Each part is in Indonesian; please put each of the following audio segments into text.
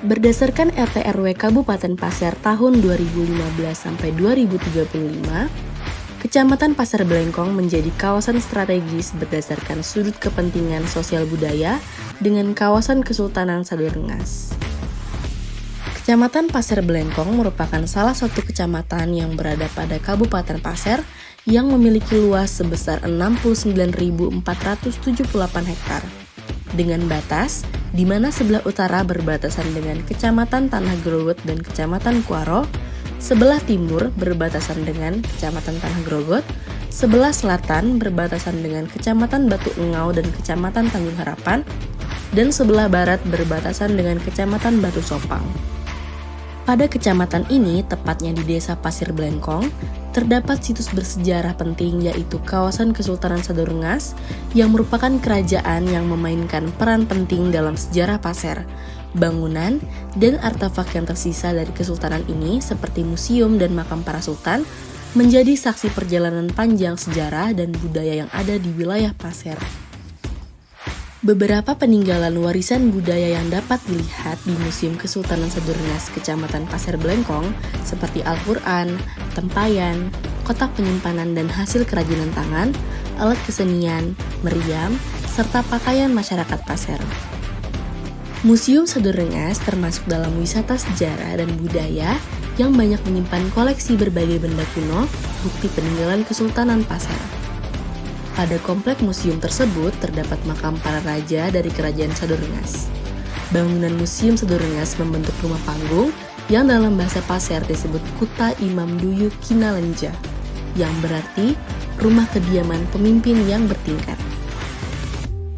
Berdasarkan RT RW Kabupaten Pasir tahun 2015 sampai 2035, Kecamatan Pasir Blengkong menjadi kawasan strategis berdasarkan sudut kepentingan sosial budaya dengan kawasan Kesultanan Sadurengas. Kecamatan Pasir Blengkong merupakan salah satu kecamatan yang berada pada Kabupaten Pasir yang memiliki luas sebesar 69.478 hektar. Dengan batas, di mana sebelah utara berbatasan dengan Kecamatan Tanah Grogot dan Kecamatan Kuaro, sebelah timur berbatasan dengan Kecamatan Tanah Grogot, sebelah selatan berbatasan dengan Kecamatan Batu Engau dan Kecamatan Tanjung Harapan, dan sebelah barat berbatasan dengan Kecamatan Batu Sopang. Pada kecamatan ini, tepatnya di Desa Pasir Blengkong, terdapat situs bersejarah penting yaitu kawasan Kesultanan Sadurengas yang merupakan kerajaan yang memainkan peran penting dalam sejarah Pasir. Bangunan dan artefak yang tersisa dari kesultanan ini seperti museum dan makam para sultan menjadi saksi perjalanan panjang sejarah dan budaya yang ada di wilayah Pasir. Beberapa peninggalan warisan budaya yang dapat dilihat di Museum Kesultanan Sadurengas Kecamatan Pasir Blengkong seperti Al-Quran, tempayan, kotak penyimpanan dan hasil kerajinan tangan, alat kesenian, meriam, serta pakaian masyarakat Pasir. Museum Sadurengas termasuk dalam wisata sejarah dan budaya yang banyak menyimpan koleksi berbagai benda kuno, bukti peninggalan Kesultanan Pasir. Pada komplek museum tersebut terdapat makam para raja dari Kerajaan Sadurengas. Bangunan Museum Sadurengas membentuk rumah panggung yang dalam bahasa Pasir disebut Kuta Imam Duyu Kinalenja, yang berarti rumah kediaman pemimpin yang bertingkat.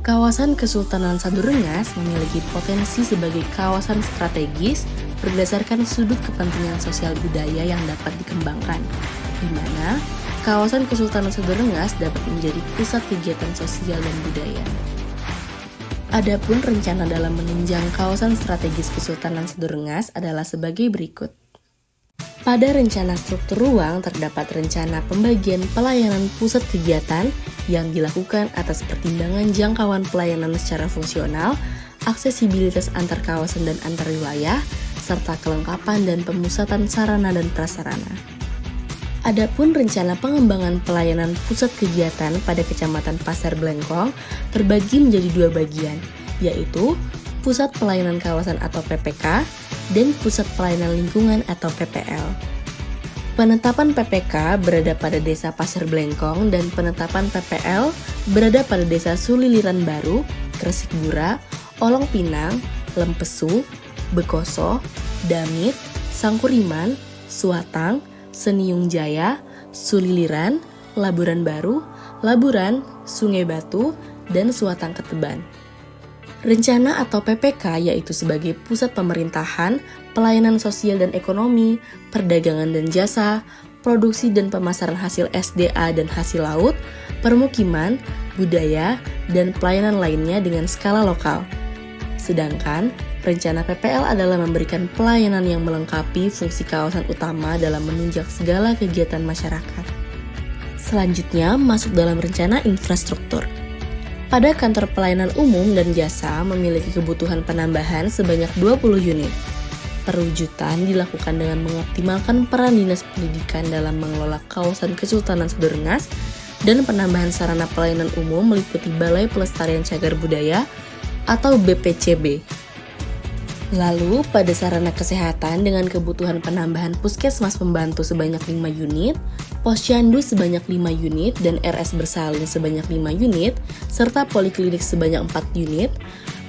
Kawasan Kesultanan Sadurengas memiliki potensi sebagai kawasan strategis berdasarkan sudut kepentingan sosial budaya yang dapat dikembangkan, di mana kawasan Kesultanan Sadurengas dapat menjadi pusat kegiatan sosial dan budaya. Adapun rencana dalam menunjang kawasan strategis Kesultanan Sadurengas adalah sebagai berikut. Pada rencana struktur ruang terdapat rencana pembagian pelayanan pusat kegiatan yang dilakukan atas pertimbangan jangkauan pelayanan secara fungsional, aksesibilitas antar kawasan dan antar wilayah, serta kelengkapan dan pemusatan sarana dan prasarana. Adapun rencana pengembangan pelayanan pusat kegiatan pada Kecamatan Pasir Blengkong terbagi menjadi dua bagian, yaitu Pusat Pelayanan Kawasan atau PPK dan Pusat Pelayanan Lingkungan atau PPL. Penetapan PPK berada pada Desa Pasir Blengkong dan penetapan PPL berada pada Desa Suliliran Baru, Kresik Bura, Olong Pinang, Lempesu, Bekoso, Damit, Sangkuriman, Suatang, Seniung Jaya, Suliliran, Laburan Baru, Laburan, Sungai Batu, dan Suatang Keteban. Rencana atau PPK yaitu sebagai pusat pemerintahan, pelayanan sosial dan ekonomi, perdagangan dan jasa, produksi dan pemasaran hasil SDA dan hasil laut, permukiman, budaya, dan pelayanan lainnya dengan skala lokal. Sedangkan rencana PPL adalah memberikan pelayanan yang melengkapi fungsi kawasan utama dalam menunjang segala kegiatan masyarakat. Selanjutnya, masuk dalam rencana infrastruktur. Pada kantor pelayanan umum dan jasa memiliki kebutuhan penambahan sebanyak 20 unit. Perwujudan dilakukan dengan mengoptimalkan peran Dinas Pendidikan dalam mengelola kawasan Kesultanan Sadurengas dan penambahan sarana pelayanan umum meliputi Balai Pelestarian Cagar Budaya atau BPCB. Lalu, pada sarana kesehatan dengan kebutuhan penambahan puskesmas pembantu sebanyak 5 unit, posyandu sebanyak 5 unit, dan RS bersalin sebanyak 5 unit, serta poliklinik sebanyak 4 unit,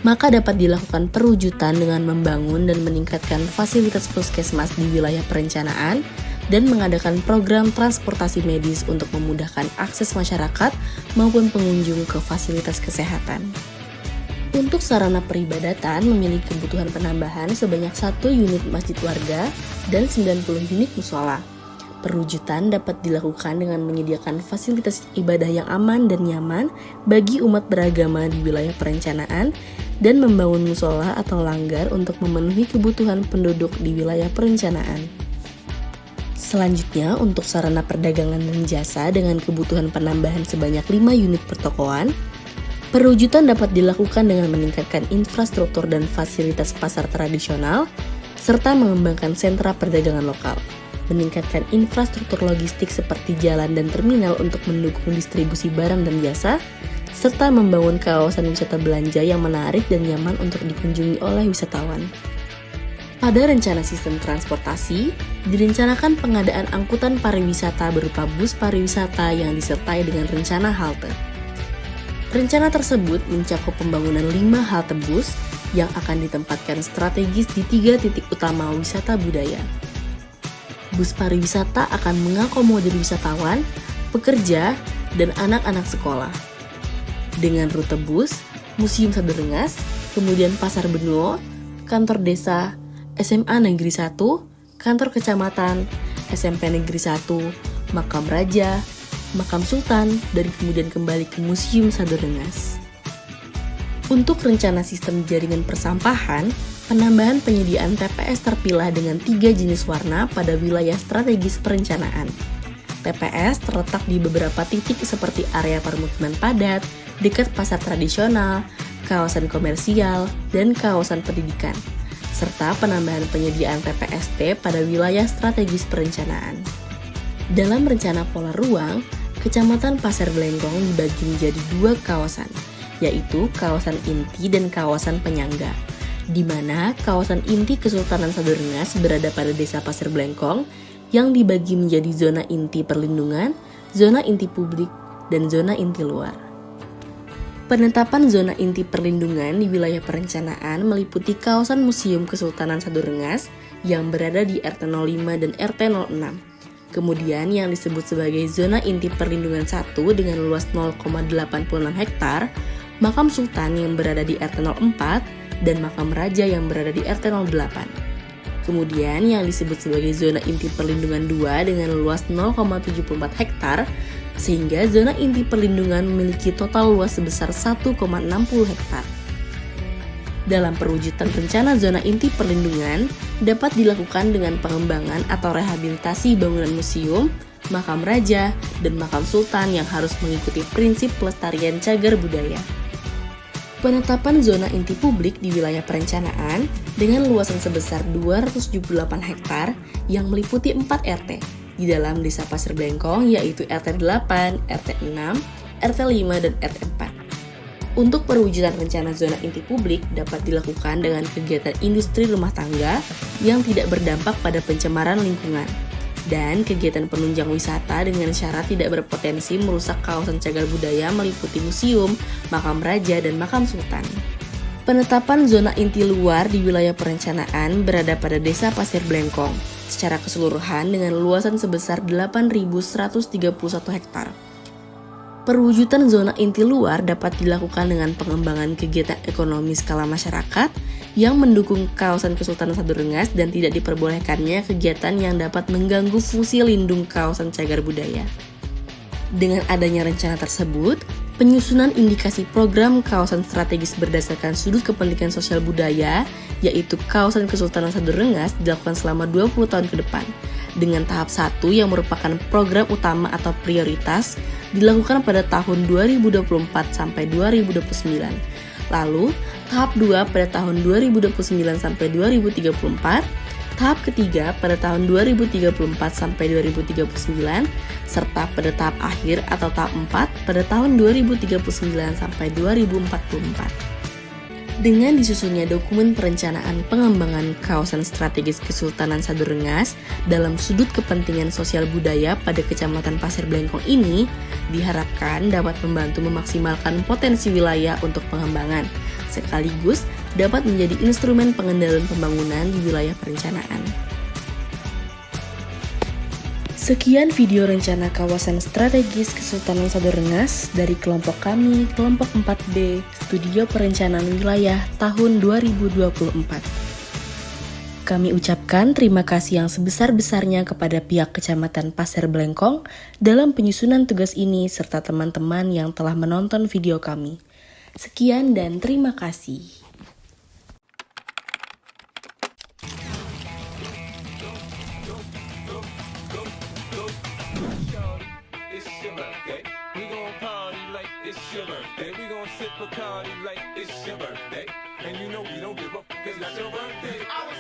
maka dapat dilakukan perwujudan dengan membangun dan meningkatkan fasilitas puskesmas di wilayah perencanaan dan mengadakan program transportasi medis untuk memudahkan akses masyarakat maupun pengunjung ke fasilitas kesehatan. Untuk sarana peribadatan memiliki kebutuhan penambahan sebanyak 1 unit masjid warga dan 90 unit musola. Perwujudan dapat dilakukan dengan menyediakan fasilitas ibadah yang aman dan nyaman bagi umat beragama di wilayah perencanaan dan membangun musola atau langgar untuk memenuhi kebutuhan penduduk di wilayah perencanaan. Selanjutnya, untuk sarana perdagangan dan jasa dengan kebutuhan penambahan sebanyak 5 unit pertokoan, Perwujudan dapat dilakukan dengan meningkatkan infrastruktur dan fasilitas pasar tradisional, serta mengembangkan sentra perdagangan lokal, meningkatkan infrastruktur logistik seperti jalan dan terminal untuk mendukung distribusi barang dan jasa, serta membangun kawasan wisata belanja yang menarik dan nyaman untuk dikunjungi oleh wisatawan. Pada rencana sistem transportasi, direncanakan pengadaan angkutan pariwisata berupa bus pariwisata yang disertai dengan rencana halte. Rencana tersebut mencakup pembangunan 5 halte bus yang akan ditempatkan strategis di 3 titik utama wisata budaya. Bus pariwisata akan mengakomodir wisatawan, pekerja, dan anak-anak sekolah. Dengan rute bus, Museum Saderengas, kemudian Pasar Benua, kantor desa, SMA Negeri 1, kantor kecamatan, SMP Negeri 1, Makam Raja, Makam Sultan, dan kemudian kembali ke Museum Saderengas. Untuk rencana sistem jaringan persampahan, penambahan penyediaan TPS terpilah dengan 3 jenis warna pada wilayah strategis perencanaan. TPS terletak di beberapa titik seperti area permukiman padat, dekat pasar tradisional, kawasan komersial, dan kawasan pendidikan, serta penambahan penyediaan TPST pada wilayah strategis perencanaan. Dalam rencana pola ruang, Kecamatan Pasir Blengkong dibagi menjadi 2 kawasan, yaitu kawasan inti dan kawasan penyangga, di mana kawasan inti Kesultanan Saderengas berada pada Desa Pasir Blengkong yang dibagi menjadi zona inti perlindungan, zona inti publik, dan zona inti luar. Penetapan zona inti perlindungan di wilayah perencanaan meliputi kawasan Museum Kesultanan Saderengas yang berada di RT 05 dan RT 06. Kemudian yang disebut sebagai zona inti perlindungan 1 dengan luas 0,86 hektar, Makam Sultan yang berada di RT 04 dan Makam Raja yang berada di RT 08. Kemudian yang disebut sebagai zona inti perlindungan 2 dengan luas 0,74 hektar, sehingga zona inti perlindungan memiliki total luas sebesar 1,60 hektar. Dalam perwujudan rencana zona inti perlindungan dapat dilakukan dengan pengembangan atau rehabilitasi bangunan museum, makam raja, dan makam sultan yang harus mengikuti prinsip pelestarian cagar budaya. Penetapan zona inti publik di wilayah perencanaan dengan luasan sebesar 278 hektar yang meliputi 4 RT di dalam Desa Pasir Blengkong, yaitu RT 8, RT 6, RT 5, dan RT 4. Untuk perwujudan rencana zona inti publik dapat dilakukan dengan kegiatan industri rumah tangga yang tidak berdampak pada pencemaran lingkungan, dan kegiatan penunjang wisata dengan syarat tidak berpotensi merusak kawasan cagar budaya meliputi museum, makam raja, dan makam sultan. Penetapan zona inti luar di wilayah perencanaan berada pada Desa Pasir Blengkong secara keseluruhan dengan luasan sebesar 8.131 hektar. Perwujudan zona inti luar dapat dilakukan dengan pengembangan kegiatan ekonomi skala masyarakat yang mendukung kawasan Kesultanan Saderengas dan tidak diperbolehkannya kegiatan yang dapat mengganggu fungsi lindung kawasan cagar budaya. Dengan adanya rencana tersebut, penyusunan indikasi program kawasan strategis berdasarkan sudut kepentingan sosial budaya, yaitu kawasan Kesultanan Saderengas, dilakukan selama 20 tahun ke depan, dengan tahap 1 yang merupakan program utama atau prioritas dilakukan pada tahun 2024 sampai 2029. Lalu, tahap 2 pada tahun 2029 sampai 2034, tahap ketiga pada tahun 2034 sampai 2039, serta pada tahap akhir atau tahap 4 pada tahun 2039 sampai 2044. Dengan disusunnya dokumen perencanaan pengembangan kawasan strategis Kesultanan Saderengas dalam sudut kepentingan sosial budaya pada Kecamatan Pasir Blengkong ini diharapkan dapat membantu memaksimalkan potensi wilayah untuk pengembangan, sekaligus dapat menjadi instrumen pengendalian pembangunan di wilayah perencanaan. Sekian video rencana kawasan strategis Kesultanan Saderengas dari kelompok kami, kelompok 4B, Studio Perencanaan Wilayah tahun 2024. Kami ucapkan terima kasih yang sebesar-besarnya kepada pihak Kecamatan Pasir Blengkong dalam penyusunan tugas ini serta teman-teman yang telah menonton video kami. Sekian dan terima kasih. It's your birthday. We gon' party like it's your your birthday. We gon' sip Bacardi like it's your birthday. And you know we don't give up, 'cause it's not your birthday. I was